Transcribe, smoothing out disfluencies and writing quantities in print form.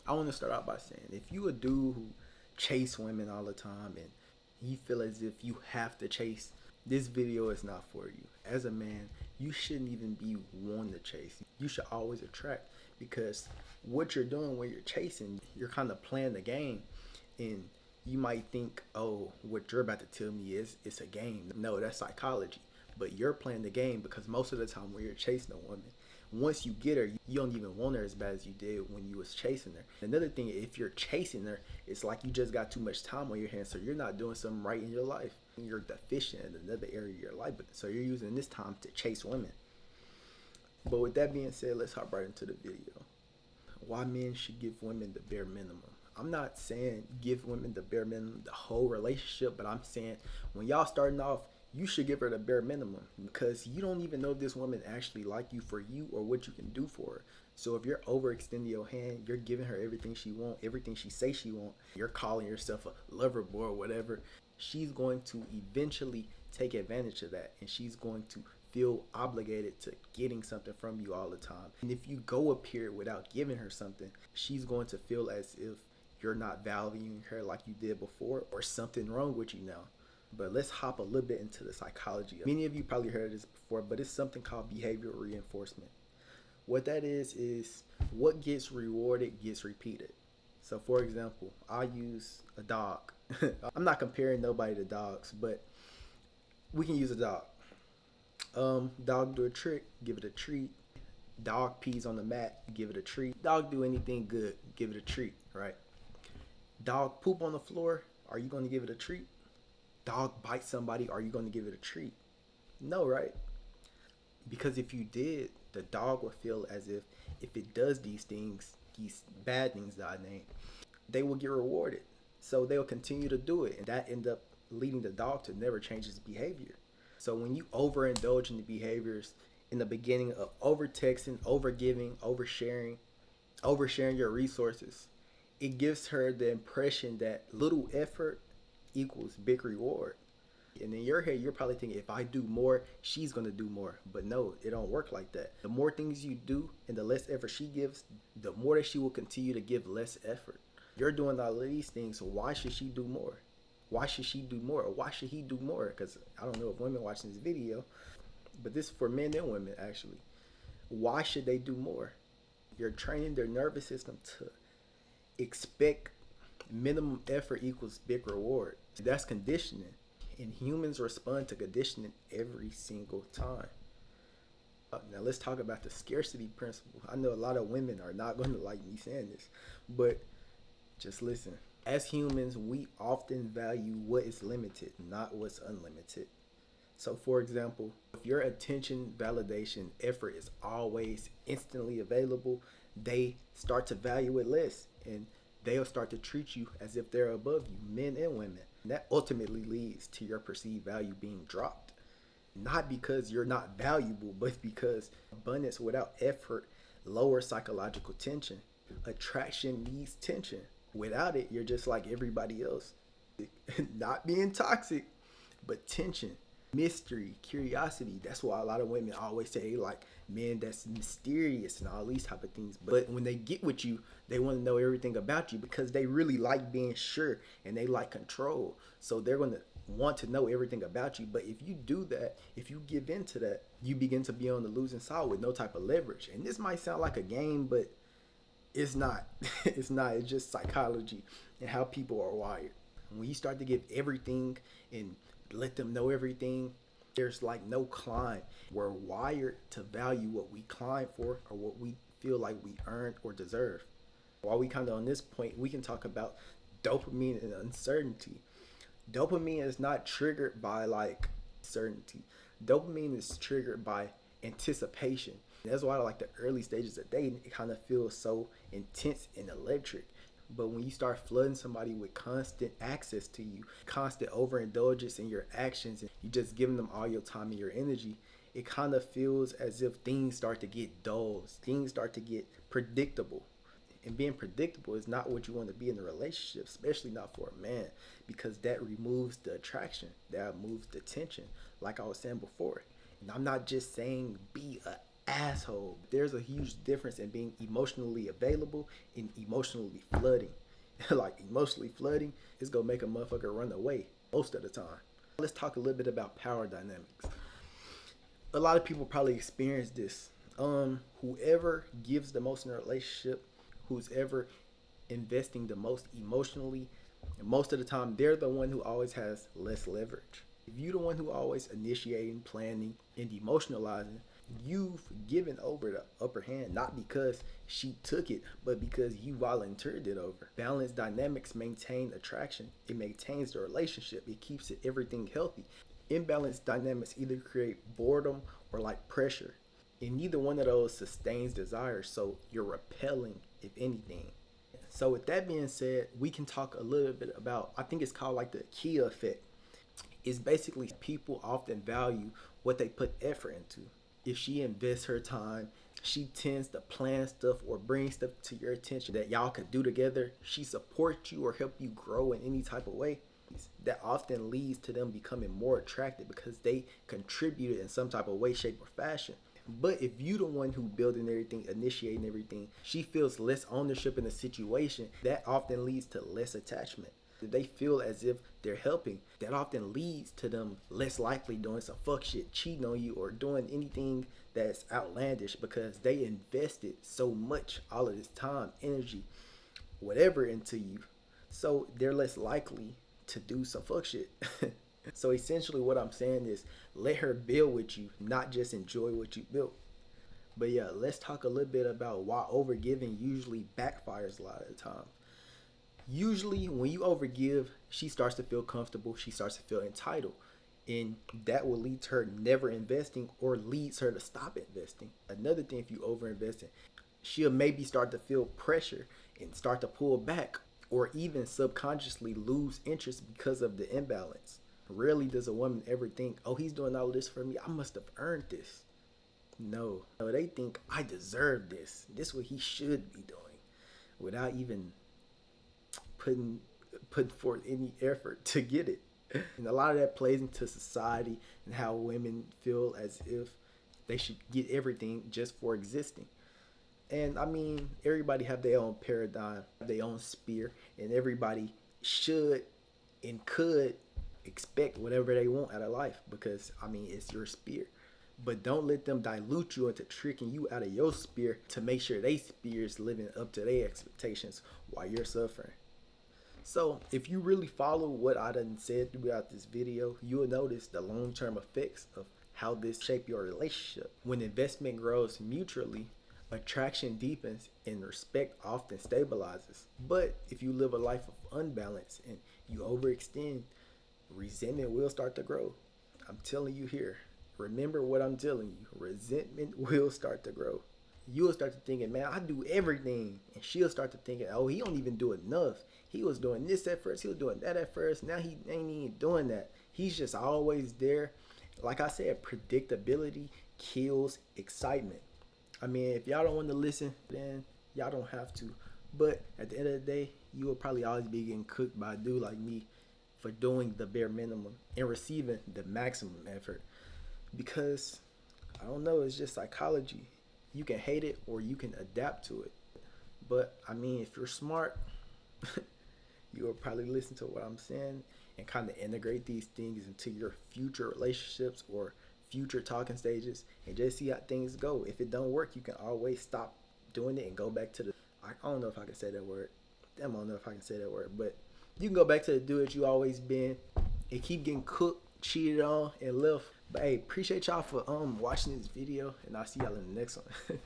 I want to start out by saying, if you a dude who chase women all the time and you feel as if you have to chase, this video is not for you. As a man, you shouldn't even be one to chase. You should always attract, because what you're doing when you're chasing, you're kind of playing the game, and you might think, oh, what you're about to tell me is it's a game. No, that's psychology. But you're playing the game, because most of the time when you're chasing a woman, once you get her, you don't even want her as bad as you did when you was chasing her. Another thing, if you're chasing her, it's like you just got too much time on your hands, so you're not doing something right in your life. You're deficient in another area of your life, so you're using this time to chase women. But with that being said, let's hop right into the video. Why men should give women the bare minimum. I'm not saying give women the bare minimum the whole relationship, but I'm saying when y'all starting off, you should give her the bare minimum, because you don't even know if this woman actually like you for you or what you can do for her. So if you're overextending your hand, you're giving her everything she want, everything she say she want, you're calling yourself a lover boy or whatever, she's going to eventually take advantage of that, and she's going to feel obligated to getting something from you all the time. And if you go a period without giving her something, she's going to feel as if you're not valuing her like you did before, or something wrong with you now. But let's hop a little bit into the psychology. Many of you probably heard of this before, but it's something called behavioral reinforcement. What that is what gets rewarded gets repeated. So for example, I use a dog. I'm not comparing nobody to dogs, but we can use a dog. Dog do a trick, give it a treat. Dog pees on the mat, give it a treat. Dog do anything good, give it a treat, right? Dog poop on the floor, are you going to give it a treat? Dog bite somebody, are you going to give it a treat? No, right? Because if you did, the dog would feel as if it does these things, these bad things that I named, they will get rewarded. So they'll continue to do it, and that end up leading the dog to never change its behavior. So when you overindulge in the behaviors in the beginning of over texting, over giving, oversharing your resources, it gives her the impression that little effort equals big reward. And in your head, you're probably thinking, if I do more, she's going to do more. But no, it don't work like that. The more things you do and the less effort she gives, the more that she will continue to give less effort. You're doing all of these things, so why should she do more? Why should she do more? Or why should he do more? Because I don't know if women watching this video, but this is for men and women actually. Why should they do more? You're training their nervous system to expect minimum effort equals big reward. That's conditioning. And humans respond to conditioning every single time. Now let's talk about the scarcity principle. I know a lot of women are not going to like me saying this, but just listen. As humans, we often value what is limited, not what's unlimited. So for example, if your attention, validation, effort is always instantly available, they start to value it less, and they'll start to treat you as if they're above you, men and women. And that ultimately leads to your perceived value being dropped. Not because you're not valuable, but because abundance without effort lowers psychological tension. Attraction needs tension. Without it, you're just like everybody else. Not being toxic, but tension, mystery, curiosity. That's why a lot of women always say like men that's mysterious and all these type of things. But when they get with you, they want to know everything about you, because they really like being sure and they like control. So they're going to want to know everything about you. But if you do that, if you give in to that, you begin to be on the losing side with no type of leverage. And this might sound like a game, but it's not. It's not. It's just psychology and how people are wired. When you start to give everything and let them know everything, there's like no climb. We're wired to value what we climb for or what we feel like we earned or deserve. While we kind of on this point, we can talk about dopamine and uncertainty. Dopamine is not triggered by like certainty. Dopamine is triggered by anticipation. That's why like the early stages of dating, it kind of feels so intense and electric. But when you start flooding somebody with constant access to you, constant overindulgence in your actions, and you just giving them all your time and your energy, it kind of feels as if things start to get dull. Things start to get predictable. And being predictable is not what you want to be in a relationship, especially not for a man, because that removes the attraction, that removes the tension, like I was saying before. And I'm not just saying be an asshole. There's a huge difference in being emotionally available and emotionally flooding. Like emotionally flooding is gonna make a motherfucker run away most of the time. Let's talk a little bit about power dynamics. A lot of people probably experience this. Whoever gives the most in a relationship, who's ever investing the most emotionally, and most of the time they're the one who always has less leverage. If you're the one who always initiating, planning, and emotionalizing, you've given over the upper hand, not because she took it, but because you volunteered it over. Balanced dynamics maintain attraction. It maintains the relationship. It keeps it everything healthy. Imbalanced dynamics either create boredom or like pressure. And neither one of those sustains desire, so you're repelling, if anything. So with that being said, we can talk a little bit about, I think it's called like the Kia effect. It's basically people often value what they put effort into. If she invests her time, she tends to plan stuff or bring stuff to your attention that y'all could do together. She supports you or help you grow in any type of way. That often leads to them becoming more attractive because they contributed in some type of way, shape, or fashion. But if you the one who building everything, initiating everything, she feels less ownership in the situation. That often leads to less attachment. If they feel as if they're helping, that often leads to them less likely doing some fuck shit, cheating on you, or doing anything that's outlandish because they invested so much, all of this time, energy, whatever into you. So they're less likely to do some fuck shit. So essentially what I'm saying is let her build with you, not just enjoy what you built. But yeah, let's talk a little bit about why overgiving usually backfires a lot of the time. Usually when you overgive, she starts to feel comfortable, she starts to feel entitled, and that will lead to her never investing or leads her to stop investing. Another thing, if you overinvest in, she'll maybe start to feel pressure and start to pull back or even subconsciously lose interest because of the imbalance. Rarely does a woman ever think, oh, he's doing all this for me, I must have earned this. No, they think I deserve this. This is what he should be doing without even putting forth any effort to get it. And a lot of that plays into society and how women feel as if they should get everything just for existing. And I mean, everybody have their own paradigm, their own spear, and everybody should and could expect whatever they want out of life because I mean it's your spear. But don't let them dilute you into tricking you out of your spear to make sure they spear is living up to their expectations while you're suffering. So if you really follow what I done said throughout this video, you'll notice the long-term effects of how this shape your relationship. When investment grows mutually, attraction deepens and respect often stabilizes. But if you live a life of unbalance and you overextend, resentment will start to grow. I'm telling you here, remember what I'm telling you. Resentment will start to grow. You'll start to thinking, man, I do everything. And she'll start to thinking, oh, he don't even do enough. He was doing this at first. He was doing that at first. Now he ain't even doing that. He's just always there. Like I said, predictability kills excitement. I mean, if y'all don't want to listen, then y'all don't have to. But at the end of the day, you will probably always be getting cooked by a dude like me for doing the bare minimum and receiving the maximum effort. Because, I don't know, it's just psychology. You can hate it or you can adapt to it. But, I mean, if you're smart, you will probably listen to what I'm saying and kind of integrate these things into your future relationships or future talking stages and just see how things go. If it don't work, you can always stop doing it and go back to the, I don't know if I can say that word. Damn, I don't know if I can say that word, but you can go back to the dude that you always been and keep getting cooked, cheated on, and left. But hey, appreciate y'all for watching this video, and I'll see y'all in the next one.